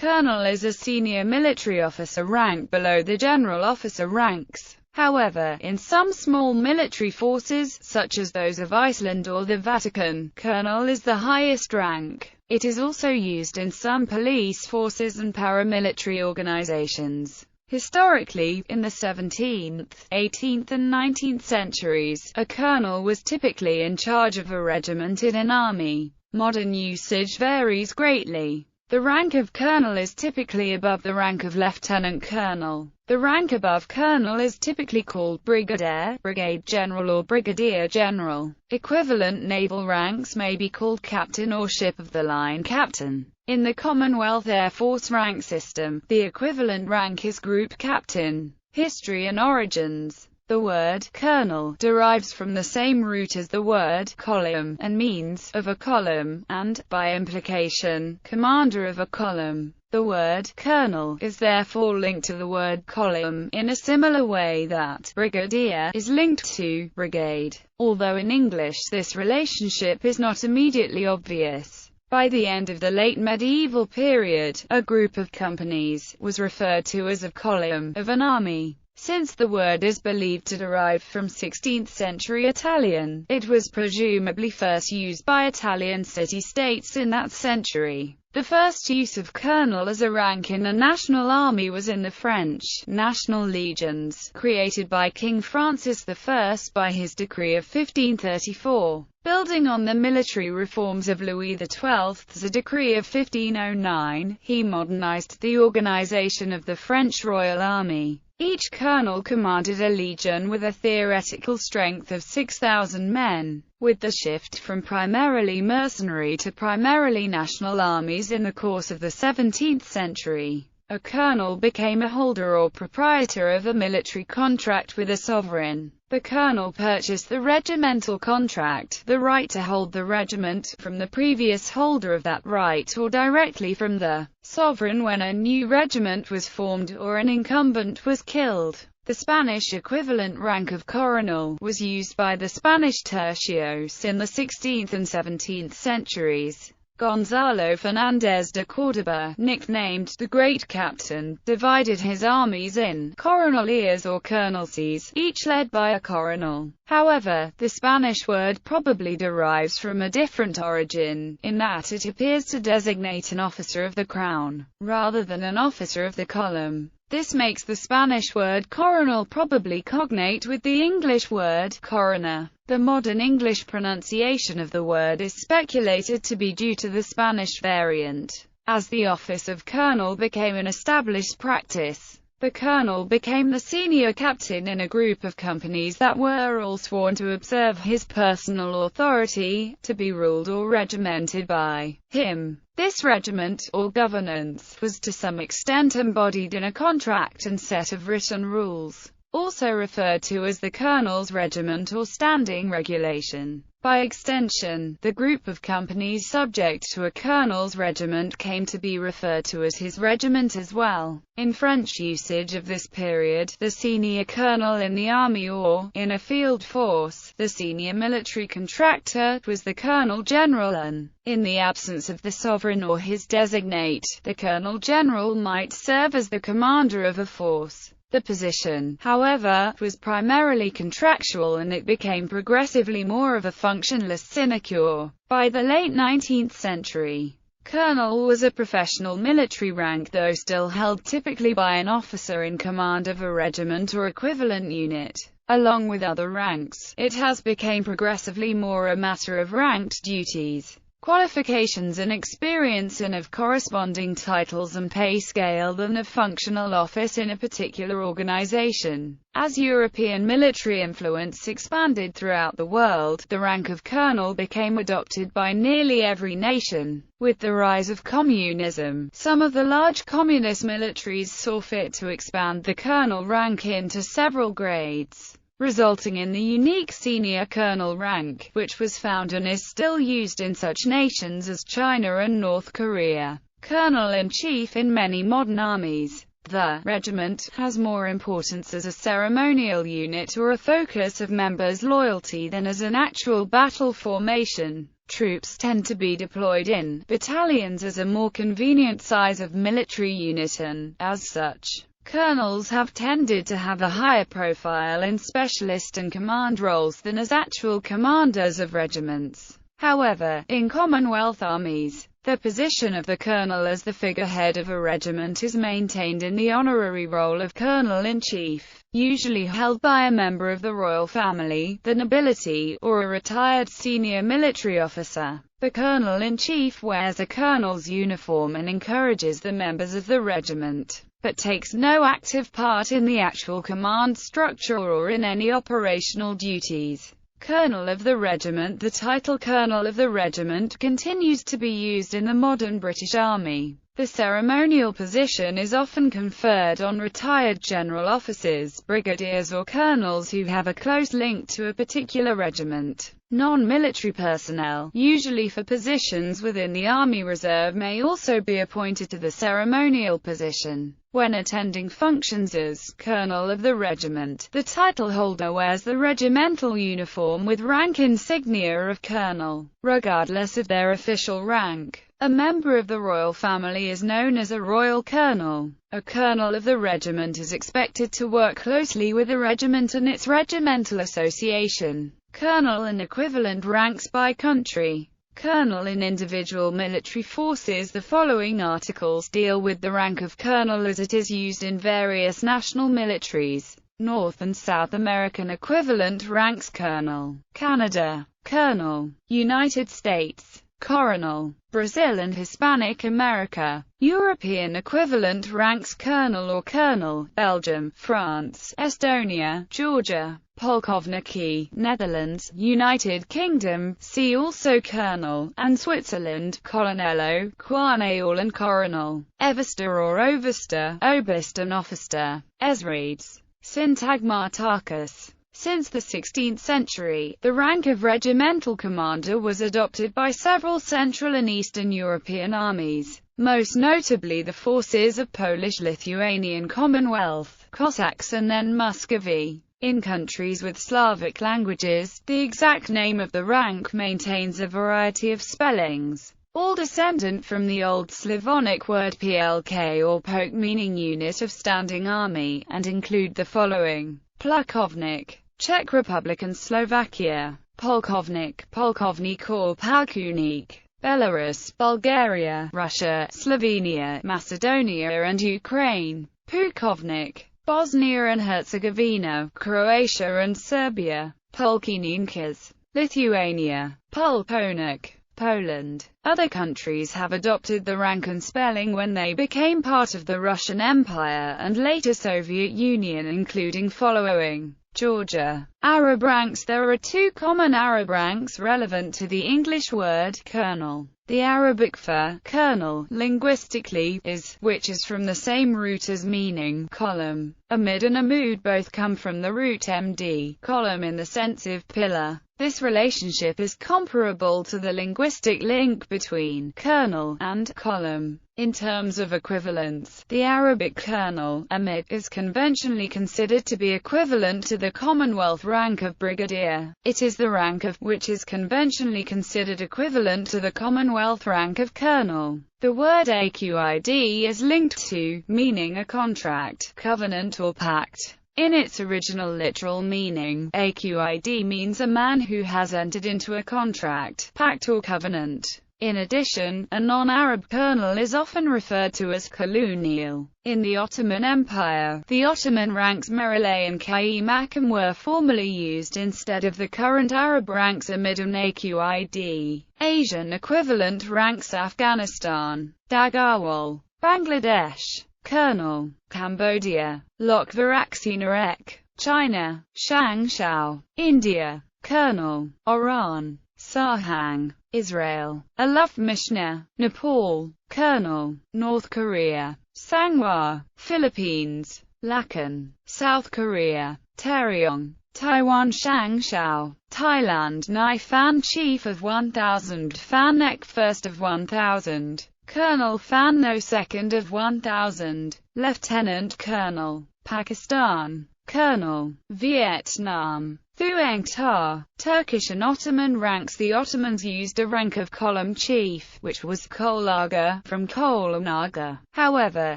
Colonel is a senior military officer rank below the general officer ranks. However, in some small military forces, such as those of Iceland or the Vatican, colonel is the highest rank. It is also used in some police forces and paramilitary organizations. Historically, in the 17th, 18th and 19th centuries, a colonel was typically in charge of a regiment in an army. Modern usage varies greatly. The rank of colonel is typically above the rank of lieutenant colonel. The rank above colonel is typically called brigadier, brigade general or brigadier general. Equivalent naval ranks may be called captain or ship-of-the-line captain. In the Commonwealth Air Force rank system, the equivalent rank is group captain. History and origins. The word colonel derives from the same root as the word column, and means of a column, and, by implication, commander of a column. The word colonel is therefore linked to the word column, in a similar way that brigadier is linked to brigade, although in English this relationship is not immediately obvious. By the end of the late medieval period, a group of companies was referred to as a column of an army. Since the word is believed to derive from 16th-century Italian, it was presumably first used by Italian city-states in that century. The first use of colonel as a rank in a national army was in the French national legions, created by King Francis I by his decree of 1534. Building on the military reforms of Louis XII's decree of 1509, he modernized the organization of the French Royal Army. Each colonel commanded a legion with a theoretical strength of 6,000 men. With the shift from primarily mercenary to primarily national armies in the course of the 17th century, a colonel became a holder or proprietor of a military contract with a sovereign. The colonel purchased the regimental contract, the right to hold the regiment, from the previous holder of that right or directly from the sovereign when a new regiment was formed or an incumbent was killed. The Spanish equivalent rank of coronel was used by the Spanish tercios in the 16th and 17th centuries. Gonzalo Fernández de Córdoba, nicknamed the Great Captain, divided his armies in coronelías or colonelcies, each led by a coronel. However, the Spanish word probably derives from a different origin, in that it appears to designate an officer of the crown, rather than an officer of the column. This makes the Spanish word coronel probably cognate with the English word coroner. The modern English pronunciation of the word is speculated to be due to the Spanish variant. As the office of colonel became an established practice, the colonel became the senior captain in a group of companies that were all sworn to observe his personal authority, to be ruled or regimented by him. This regiment, or governance, was to some extent embodied in a contract and set of written rules, also referred to as the colonel's regiment or standing regulation. By extension, the group of companies subject to a colonel's regiment came to be referred to as his regiment as well. In French usage of this period, the senior colonel in the army or, in a field force, the senior military contractor, was the colonel general and, in the absence of the sovereign or his designate, the colonel general might serve as the commander of a force. The position, however, was primarily contractual and it became progressively more of a functionless sinecure. By the late 19th century, colonel was a professional military rank, though still held typically by an officer in command of a regiment or equivalent unit. Along with other ranks, it has become progressively more a matter of ranked duties, qualifications and experience and of corresponding titles and pay scale than of functional office in a particular organization. As European military influence expanded throughout the world, the rank of colonel became adopted by nearly every nation. With the rise of communism, some of the large communist militaries saw fit to expand the colonel rank into several grades, resulting in the unique senior colonel rank, which was found and is still used in such nations as China and North Korea. Colonel-in-chief in many modern armies. The regiment has more importance as a ceremonial unit or a focus of members' loyalty than as an actual battle formation. Troops tend to be deployed in battalions as a more convenient size of military unit, and, as such, colonels have tended to have a higher profile in specialist and command roles than as actual commanders of regiments. However, in Commonwealth armies, the position of the colonel as the figurehead of a regiment is maintained in the honorary role of colonel-in-chief, usually held by a member of the royal family, the nobility, or a retired senior military officer. The colonel-in-chief wears a colonel's uniform and encourages the members of the regiment, but takes no active part in the actual command structure or in any operational duties. Colonel of the regiment. The title Colonel of the Regiment continues to be used in the modern British Army. The ceremonial position is often conferred on retired general officers, brigadiers or colonels who have a close link to a particular regiment. Non-military personnel, usually for positions within the Army Reserve, may also be appointed to the ceremonial position. When attending functions as Colonel of the Regiment, the title holder wears the regimental uniform with rank insignia of Colonel, regardless of their official rank. A member of the royal family is known as a royal colonel. A colonel of the regiment is expected to work closely with the regiment and its regimental association. Colonel and equivalent ranks by country. Colonel in individual military forces. The following articles deal with the rank of colonel as it is used in various national militaries. North and South American equivalent ranks: Colonel. Canada, Colonel. United States, Coronel. Brazil and Hispanic America, European equivalent ranks: Colonel or Colonel. Belgium, France, Estonia, Georgia, Polkovniki, Netherlands, United Kingdom, see also Colonel, and Switzerland, Colonnello, ʻkʜrnəl and Coronel, Everster or Overster, Oberst and Officer, Esrides, Syntagmatarchus. Since the 16th century, the rank of regimental commander was adopted by several Central and Eastern European armies, most notably the forces of Polish-Lithuanian Commonwealth, Cossacks and then Muscovy. In countries with Slavic languages, the exact name of the rank maintains a variety of spellings, all descendant from the Old Slavonic word plk or polk, meaning unit of standing army, and include the following: Plukovnik, Czech Republic and Slovakia; Polkovnik, Polkovnik or Palkunik, Belarus, Bulgaria, Russia, Slovenia, Macedonia and Ukraine; Pukovnik, Bosnia and Herzegovina, Croatia and Serbia; Polkininkas, Lithuania; Pulkonik, Poland. Other countries have adopted the rank and spelling when they became part of the Russian Empire and later Soviet Union, including following: Georgia. Arab ranks. There are two common Arab ranks relevant to the English word colonel. The Arabic for colonel, linguistically, is, which is from the same root as meaning column. Amid and amud both come from the root md, column in the sense of pillar. This relationship is comparable to the linguistic link between colonel and column. In terms of equivalence, the Arabic colonel, amid, is conventionally considered to be equivalent to the Commonwealth rank of brigadier. It is the rank of, which is conventionally considered equivalent to the Commonwealth rank of colonel. The word aqid is linked to, meaning a contract, covenant or pact. In its original literal meaning, aqid means a man who has entered into a contract, pact or covenant. In addition, a non-Arab colonel is often referred to as kernel. In the Ottoman Empire, the Ottoman ranks Merilay and Kaymakam were formerly used instead of the current Arab ranks Amid and Aqid. Asian equivalent ranks: Afghanistan, Dagawal, Bangladesh, Colonel, Cambodia, Lokvaraxinarek, China, Shangshao, India, Colonel, Oran, Sahang, Israel, Aluf Mishnah, Nepal, Colonel, North Korea, Sanghwa, Philippines, Lakan, South Korea, Taryong, Taiwan, Shangshao, Thailand, Nai Fan, Chief of 1000, Fan Ek First of 1000, Colonel Fan No Second of 1000, Lieutenant Colonel, Pakistan, Colonel, Vietnam, Thuengtar. Turkish and Ottoman ranks. The Ottomans used a rank of column chief, which was kollarga, from kollarga. However,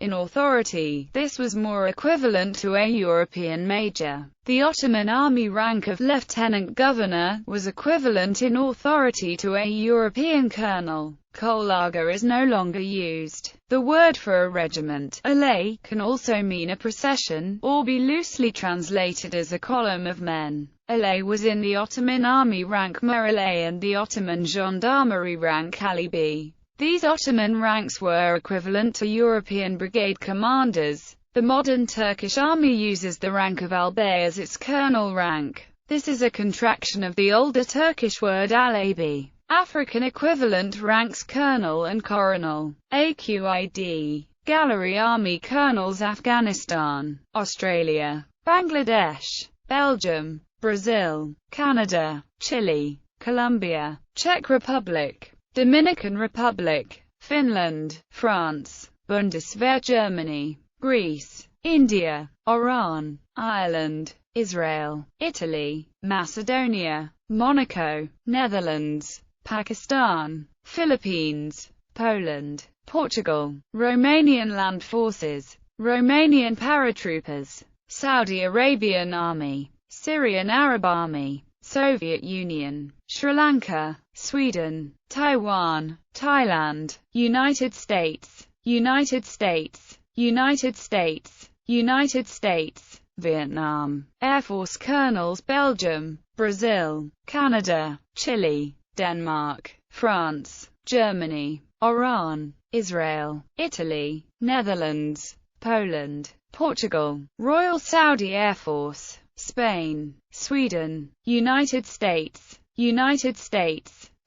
in authority, this was more equivalent to a European major. The Ottoman army rank of lieutenant governor was equivalent in authority to a European colonel. Kollarga is no longer used. The word for a regiment, alay, can also mean a procession, or be loosely translated as a column of men. Alay was in the Ottoman army rank Muralay and the Ottoman gendarmerie rank Alibi. These Ottoman ranks were equivalent to European brigade commanders. The modern Turkish army uses the rank of albay as its colonel rank. This is a contraction of the older Turkish word alabi. African equivalent ranks colonel and ck(k)rnəl. AQID. Gallery Army Colonels. Afghanistan, Australia, Bangladesh, Belgium, Brazil, Canada, Chile, Colombia, Czech Republic, Dominican Republic, Finland, France, Bundeswehr Germany, Greece, India, Iran, Ireland, Israel, Italy, Macedonia, Monaco, Netherlands, Pakistan, Philippines, Poland, Portugal, Romanian Land Forces, Romanian Paratroopers, Saudi Arabian Army, Syrian Arab Army, Soviet Union, Sri Lanka, Sweden, Taiwan, Thailand, United States, United States, United States, United States, Vietnam, Air Force Colonels. Belgium, Brazil, Canada, Chile, Denmark, France, Germany, Iran, Israel, Italy, Netherlands, Poland, Portugal, Royal Saudi Air Force, Spain, Sweden, United States,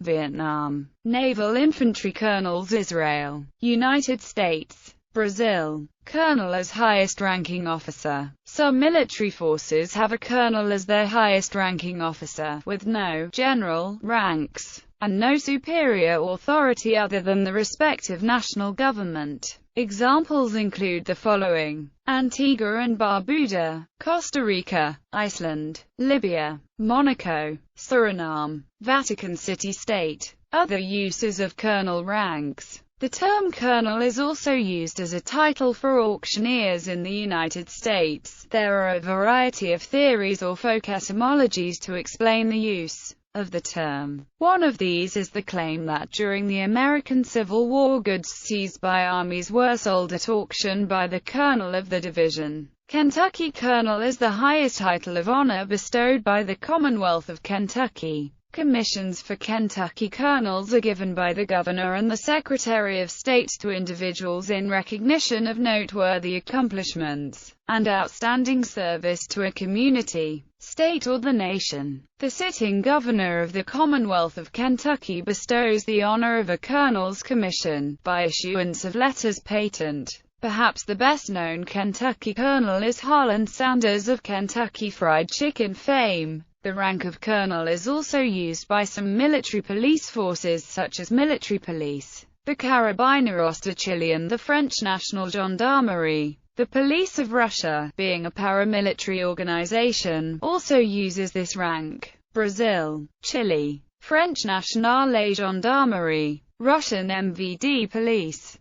Vietnam, Naval Infantry Colonels. Israel, United States, Brazil, colonel as highest-ranking officer. Some military forces have a colonel as their highest-ranking officer, with no general ranks, and no superior authority other than the respective national government. Examples include the following: Antigua and Barbuda, Costa Rica, Iceland, Libya, Monaco, Suriname, Vatican City State. Other uses of colonel ranks. The term colonel is also used as a title for auctioneers in the United States. There are a variety of theories or folk etymologies to explain the use of the term. One of these is the claim that during the American Civil War goods seized by armies were sold at auction by the colonel of the division. Kentucky colonel is the highest title of honor bestowed by the Commonwealth of Kentucky. Commissions for Kentucky colonels are given by the governor and the Secretary of State to individuals in recognition of noteworthy accomplishments and outstanding service to a community, state or the nation. The sitting governor of the Commonwealth of Kentucky bestows the honor of a colonel's commission by issuance of letters patent. Perhaps the best-known Kentucky colonel is Harlan Sanders of Kentucky Fried Chicken fame. The rank of colonel is also used by some military police forces such as military police, the Carabineros de Chile and the French National Gendarmerie. The Police of Russia, being a paramilitary organization, also uses this rank. Brazil, Chile, French Nationale Gendarmerie, Russian MVD Police.